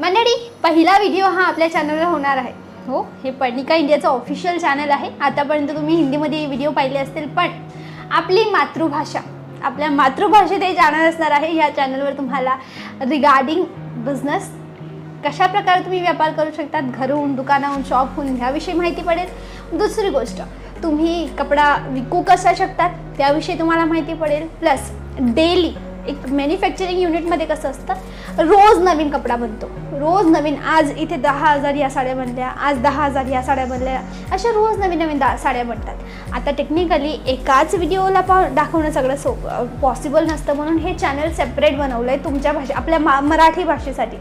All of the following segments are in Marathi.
मंडळी, पहिला व्हिडिओ हा आपल्या चॅनलवर होणार आहे. हो, हे पर्णिका इंडियाचं ऑफिशियल चॅनल आहे. आतापर्यंत तुम्ही हिंदीमध्ये व्हिडिओ पाहिले असतील, पण आपली मातृभाषा, आपल्या मातृभाषेत हे चॅनल असणार आहे. या चॅनलवर तुम्हाला रिगार्डिंग बिझनेस, कशा प्रकारे तुम्ही व्यापार करू शकतात, घरून, दुकानाहून, शॉपहून, ह्याविषयी माहिती पडेल. दुसरी गोष्ट, तुम्ही कपडा विकू कसा शकतात त्याविषयी तुम्हाला माहिती पडेल. प्लस डेली एक मॅन्युफॅक्चरिंग युनिटमध्ये कसं असतं, रोज नवीन कपडा बनतो, रोज नवीन. आज इथे 10,000 या साड्या बनल्या, आज 10,000 या साड्या बनल्या, अशा रोज नवीन नवीन साड्या बनतात. आता टेक्निकली एकाच व्हिडिओला दाखवणं सगळं पॉसिबल नसतं, म्हणून हे चॅनल सेपरेट बनवलं आहे तुमच्या आपल्या मराठी भाषेसाठी.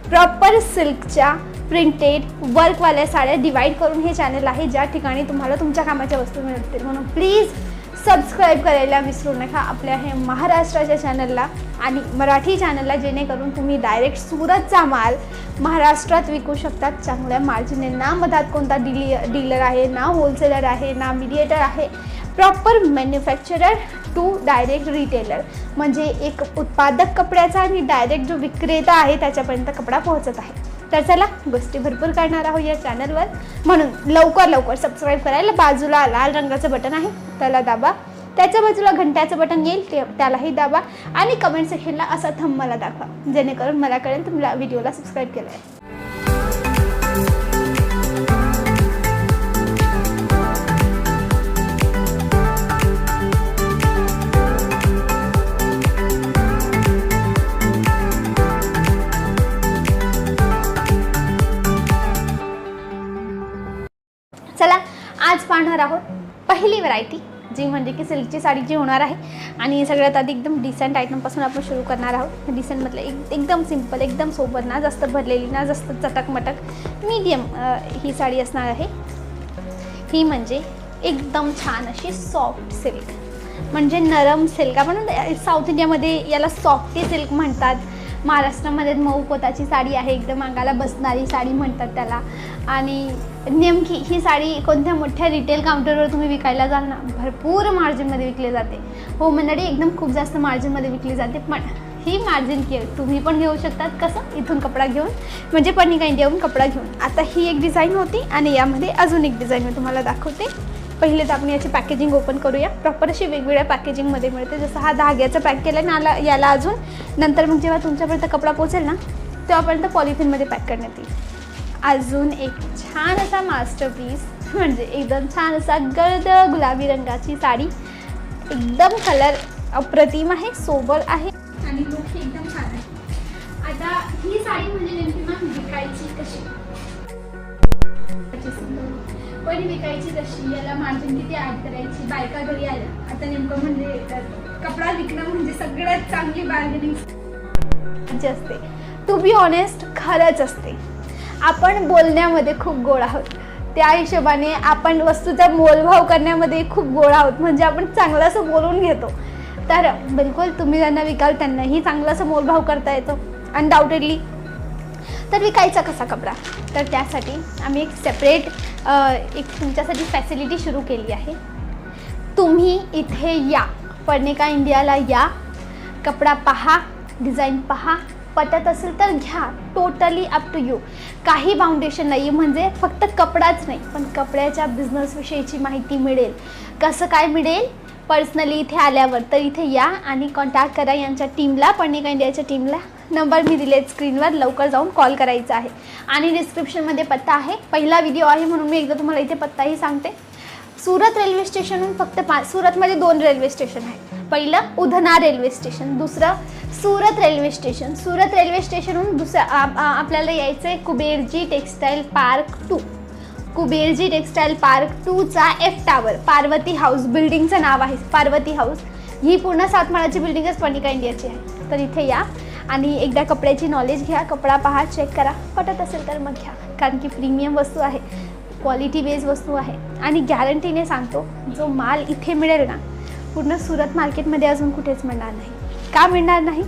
प्रॉपर सिल्कच्या प्रिंटेड वर्कवाल्या साड्या डिवाईड करून हे चॅनल आहे, ज्या ठिकाणी तुम्हाला तुमच्या कामाच्या वस्तू मिळतील. म्हणून प्लीज सबस्क्राईब करायला विसरू नका आपल्या हे महाराष्ट्राच्या चॅनलला आणि मराठी चॅनलला, जेणेकरून तुम्ही डायरेक्ट सुरतचा माल महाराष्ट्रात विकू शकतात चांगल्या मार्जिनने. ना मधात कोणता डीलर आहे, ना होलसेलर आहे, ना मीडिएटर आहे. Proper manufacturer to direct retailer, म्हणजे एक उत्पादक कपड्याचा आणि डायरेक्ट जो विक्रेता आहे त्याच्यापर्यंत कपडा पोहोचत आहे. तर चला, गोष्टी भरपूर करणार आहोत या चॅनलवर, म्हणून लवकर सबस्क्राईब करायला बाजूला लाल रंगाचं बटन आहे, त्याला दाबा. त्याच्या बाजूला घंट्याचं बटन येईल, त्यालाही दाबा. आणि कमेंट सेक्शनला असा थंब मला दाखवा, जेणेकरून मला कळेल तुम्हाला व्हिडिओला सबस्क्राईब केलं आहे. चला, आज पाहणार आहोत पहिली व्हरायटी, जी म्हणजे की सिल्कची साडी जी होणार आहे. आणि सगळ्यात आधी एकदम डिसेंट आयटमपासून आपण सुरू करणार आहोत. डिसेंट म्हटलं एकदम सिंपल, एकदम सोबर, ना जास्त भरलेली, ना जास्त चटकमटक, मीडियम ही साडी असणार आहे. ही म्हणजे एकदम छान अशी सॉफ्ट सिल्क, म्हणजे नरम सिल्क. आपण साऊथ इंडियामध्ये याला सॉफ्टी सिल्क म्हणतात. महाराष्ट्रामध्ये मऊ पोताची साडी आहे, एकदम अंगाला बसणारी साडी म्हणतात त्याला. आणि नेमकी ही साडी कोणत्या मोठ्या रिटेल काउंटरवर तुम्ही विकायला जाल ना, भरपूर मार्जिनमध्ये विकली जाते. हो मंडळी, एकदम खूप जास्त मार्जिनमध्ये विकली जाते. पण ही मार्जिन तुम्ही पण घेऊ शकतात. कसं? इथून कपडा घेऊन, म्हणजे पर्णिका इंडियाहून कपडा घेऊन. आता ही एक डिझाईन होती आणि यामध्ये अजून एक डिझाईन मी तुम्हाला दाखवते. पहिले तर आपण याची पॅकेजिंग ओपन करूया. प्रॉपर अशी वेगवेगळ्या पॅकेजिंगमध्ये मिळते. जसं हा धाग्याचं पॅक केलं ना, याला अजून नंतर मग जेव्हा तुमच्यापर्यंत कपडा पोचेल ना, तेव्हापर्यंत पॉलिथिनमध्ये पॅक करण्यात येईल. अजून एक छान असा मास्टरपीस, म्हणजे एकदम छान असा गर्द गुलाबी रंगाची साडी. एकदम कलर अप्रतिम आहे, सोबर आहे आणि लुक एकदम छान आहे. आता ही साडी म्हणजे नेमकी मग विकायची कशी, पण विकायची कशी, याला मार्जिन किती ॲड करायची, बायका घरी आल्या. आता नेमकं म्हणजे कपडा विकणं म्हणजे सगळ्यात चांगली बार्गेनिंग असते. टू बी ऑनेस्ट, खरंच असते. आपण बोलण्यामध्ये खूप गोड आहोत, त्या हिशोबाने आपण वस्तूचा मोलभाव करण्यामध्ये खूप गोड आहोत. म्हणजे आपण चांगलं असं बोलून घेतो. तर बिलकुल तुम्ही ज्यांना विकाल त्यांनाही चांगलं असं मोलभाव करता येतो अनडाऊटेडली. तर विकायचा कसा कपडा, तर त्यासाठी आम्ही एक सेपरेट एक तुमच्यासाठी फॅसिलिटी सुरू केली आहे. तुम्ही इथे या, पर्णिका इंडियाला या, कपडा पहा, डिझाईन पहा, पटत असेल तर घ्या. Totally up to you. काही बाउंडेशन नाही, म्हणजे फक्त कपडाच नाही, पण कपड्याच्या बिझनेसविषयीची माहिती मिळेल. कसं काय मिळेल? पर्सनली इथे आल्यावर. तर इथे या आणि कॉन्टॅक्ट करा यांच्या टीमला, पर्णिका इंडियाच्या टीमला. नंबर मी दिलेत स्क्रीनवर, लवकर जाऊन कॉल करायचा आहे. आणि डिस्क्रिप्शनमध्ये पत्ता आहे. पहिला व्हिडिओ आहे म्हणून मी एकदा तुम्हाला इथे पत्ताही सांगते. सुरत रेल्वे स्टेशनहून फक्त सुरतमध्ये 2 रेल्वे स्टेशन आहेत. पहिलं उधना रेल्वे स्टेशन, दुसरं Surat railway station. Surat railway स्टेशनहून आपल्याला यायचं आहे Kuberji textile park 2. Kuberji textile park 2चा F टावर, पार्वती हाऊस बिल्डिंगचं नाव आहे, पार्वती हाऊस. ही पूर्ण 7 माळाची बिल्डिंगच पर्णिका इंडियाची आहे. तर इथे या आणि एकदा कपड्याची नॉलेज घ्या, कपडा पहा, चेक करा, पटत असेल तर मग घ्या. कारण की प्रीमियम वस्तू आहे, क्वालिटी बेस्ड वस्तू आहे. आणि गॅरंटीने सांगतो, जो माल इथे मिळेल ना, पूर्ण सुरत मार्केटमध्ये अजून कुठेच मिळणार नाही. का मिळणार नाही?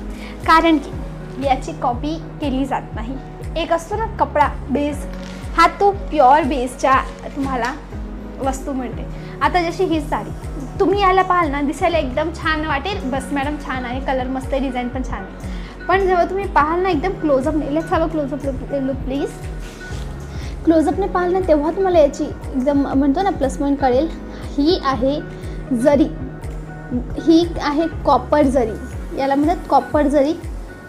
कारण की याची कॉपी केली जात नाही. एक असतो ना कपडा बेस, हा तो प्युअर बेसच्या तुम्हाला वस्तू मिळते. आता जशी ही साडी तुम्ही याला पाहाल ना, दिसायला एकदम छान वाटेल, बस मॅडम छान आहे, कलर मस्त आहे, डिझाईन पण छान आहे. पण जेव्हा तुम्ही पाहाल ना एकदम क्लोजअपने, let's have a closeup look please. क्लोजअपने पाहाल ना तेव्हा तुम्हाला याची एकदम म्हणतो ना प्लस पॉईंट कळेल. ही आहे जरी, ही आहे कॉपर जरी, याला म्हणतात कॉपर जरी,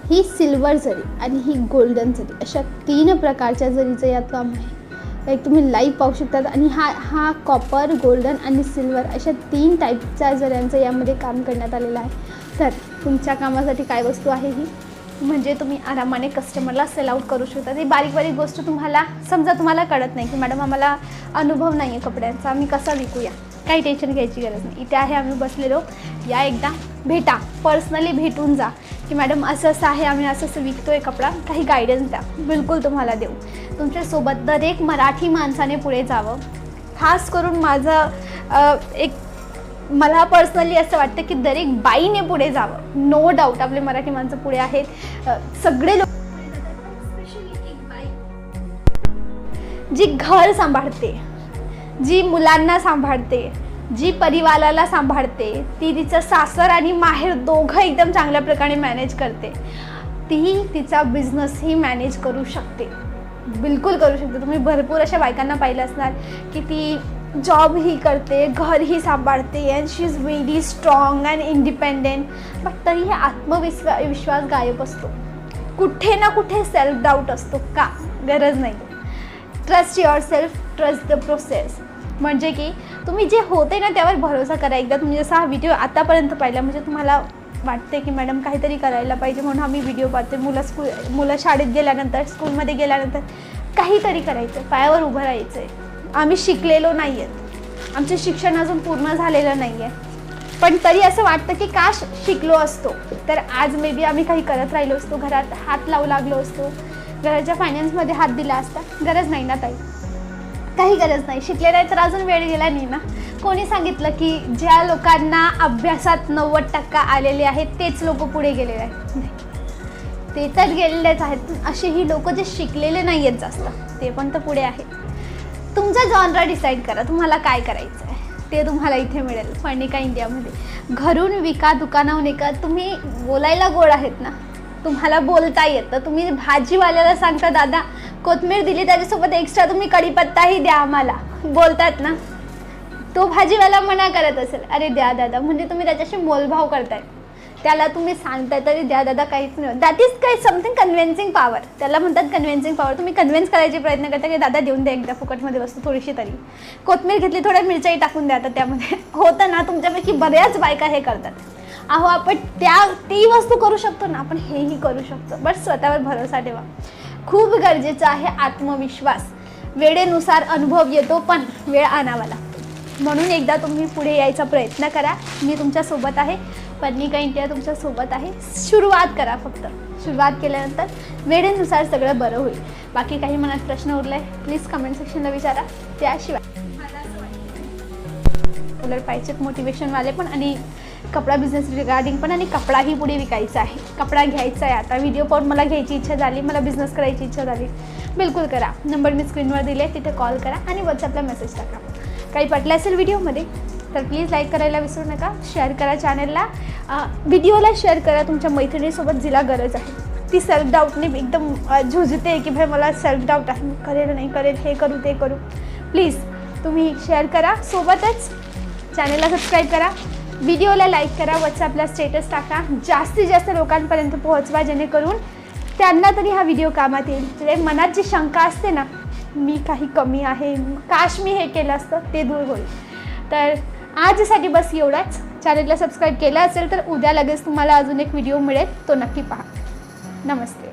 ही सिल्वर जरी आणि ही गोल्डन जरी. अशा 3 प्रकारच्या जरीचं यात काम आहे. एक तुम्ही लाईव्ह पाहू शकतात. आणि हा कॉपर, गोल्डन आणि सिल्वर अशा 3 टाईपच्या जऱ्यांचं यामध्ये काम करण्यात आलेलं आहे. तर तुमच्या कामासाठी काय वस्तू आहे ही, म्हणजे तुम्ही आरामाने कस्टमरला सेल आउट करू शकता. ती बारीक बारीक गोष्ट तुम्हाला समजा तुम्हाला कळत नाही की मॅडम आम्हाला अनुभव नाही आहे कपड्यांचा, आम्ही कसा विकूया, काही टेन्शन घ्यायची गरज नाही. इथे आहे आम्ही बसलेलो, या एकदा भेटा, पर्सनली भेटून जा की मॅडम असं असं आहे, आम्ही असं असं विकतोय कपडा, काही गायडन्स द्या. बिलकुल तुम्हाला देऊ. तुमच्यासोबत दरेक मराठी माणसाने पुढे जावं. खास करून माझं एक मला पर्सनली असं वाटतं की दरेक बाईने पुढे जावं. नो डाऊट आपले मराठी माणसं पुढे आहेत, सगळे लोक, स्पेशली एक बाई जी घर सांभाळते, जी मुलांना सांभाळते, जी परिवाराला सांभाळते, ती तिचं सासर आणि माहेर दोघं एकदम चांगल्या प्रकारे मॅनेज करते, ती तिचा बिझनेसही मॅनेज करू शकते. बिलकुल करू शकते. तुम्ही भरपूर अशा बायकांना पाहिलं असणार की ती जॉब ही करते, घरही सांभाळते, and she is very strong and independent, but तरीही आत्मविश्वास गायब असतो. कुठे ना कुठे सेल्फ डाऊट असतो. का? गरज नाही. Trust your self, trust the process. म्हणजे की तुम्ही जे होते ना त्यावर भरोसा करा. एकदा तुम्ही जसा हा व्हिडिओ आतापर्यंत पाहिला, म्हणजे तुम्हाला वाटते की मॅडम काहीतरी करायला पाहिजे म्हणून आम्ही व्हिडिओ पाहते. मुलं शाळेत गेल्यानंतर, स्कूलमध्ये गेल्यानंतर काहीतरी करायचं, पायावर उभं राहायचं आहे. आम्ही शिकलेलो नाही आहेत, आमचे शिक्षण अजून पूर्ण झालेलं नाही आहे, पण तरी असं वाटतं की का शिकलो असतो तर आज मे बी आम्ही काही करत राहिलो असतो, घरात हात लावू लागलो असतो, घराच्या फायनान्समध्ये हात दिला असता. गरज नाही ना ताई, काही गरज नाही. शिकले नाही तर अजून वेळ गेला नाही ना. कोणी सांगितलं की ज्या लोकांना अभ्यासात 90% आलेले आहेत तेच लोक पुढे गेलेले आहेत? नाही, ते तर गेलेलेच आहेत. असेही लोक जे शिकलेले नाही आहेत जास्त, ते पण तर पुढे आहेत. तुमचा जॉनरा डिसाईड करा, तुम्हाला काय करायचं आहे ते तुम्हाला इथे मिळेल फर्निका इंडियामध्ये. घरून विका, दुकानाहून विका. तुम्ही बोलायला गोड आहेत ना, तुम्हाला बोलता येतं. तुम्ही भाजीवाल्याला सांगता दादा कोथिंबीर दिली त्याच्यासोबत एक्स्ट्रा तुम्ही कढीपत्ताही द्या आम्हाला, बोलतात ना. तो भाजीवाला मना करत असेल, अरे द्या दादा, म्हणजे तुम्ही त्याच्याशी मोलभाव करताय. त्याला तुम्ही सांगताय तरी द्या दादा, काहीच नाही. दॅट इज काही समथिंग कन्व्हिन्सिंग पॉवर, त्याला म्हणतात कन्व्हिन्सिंग पॉवर. तुम्ही कन्व्हिन्स करायचे प्रयत्न करता की दादा देऊन द्या एकदा फुकटमध्ये वस्तू थोडीशी तरी. कोथिंबीर घेतली, थोड्या मिरच्याही टाकून द्या आता त्यामध्ये. होतं ना, तुमच्यापैकी बऱ्याच बायका हे करतात. अहो आपण ती वस्तू करू शकतो ना, आपण हेही करू शकतो. बट स्वतःवर भरोसा ठेवा. खूप गरजेचं आहे आत्मविश्वास. वेळेनुसार अनुभव येतो, पण वेळ आणावा लागतो. म्हणून एकदा तुम्ही पुढे यायचा प्रयत्न करा. मी तुमच्यासोबत आहे, फर्निका इंडिया तुमच्यासोबत आहे. सुरुवात करा. फक्त सुरुवात केल्यानंतर वेळेनुसार सगळं बरं होईल. बाकी काही मनात प्रश्न उरलाय प्लीज कमेंट सेक्शनला विचारा. त्याशिवाय उलट पाहिजेत मोटिवेशनवाले पण, आणि कपडा बिझनेस रिगार्डिंग पण, आणि कपडाही पुढे विकायचा आहे, कपडा घ्यायचा आहे. आता व्हिडिओ पाहून मला घ्यायची इच्छा झाली, मला बिझनेस करायची इच्छा झाली, बिलकुल करा. नंबर मी स्क्रीनवर दिले, तिथे कॉल करा आणि व्हॉट्सअपला मेसेज टाका. काही पटलं असेल व्हिडिओमध्ये तर प्लीज लाईक करायला विसरू नका. शेअर करा चॅनलला, व्हिडिओला शेअर करा तुमच्या मैत्रिणीसोबत जिला गरज आहे. ती सेल्फ डाऊटने एकदम झुजते की भाई मला सेल्फ डाऊट आहे, करेल नाही करेल, हे करू ते करू. प्लीज तुम्ही शेअर करा. सोबतच चॅनलला सबस्क्राईब करा, व्हिडिओला लाईक करा, व्हॉट्सअपला स्टेटस टाका. जास्तीत जास्त लोकांपर्यंत पोहोचवा, जेणेकरून त्यांना तरी हा व्हिडिओ कामात येईल. जे मनात जी शंका असते ना, मी काही कमी आहे, काश मी हे केलं असतं, ते दूर होईल. तर आजसाठी बस एवढंच. चॅनलला सबस्क्राईब केलं असेल तर उद्या लगेच तुम्हाला अजून एक व्हिडिओ मिळेल, तो नक्की पहा. नमस्ते.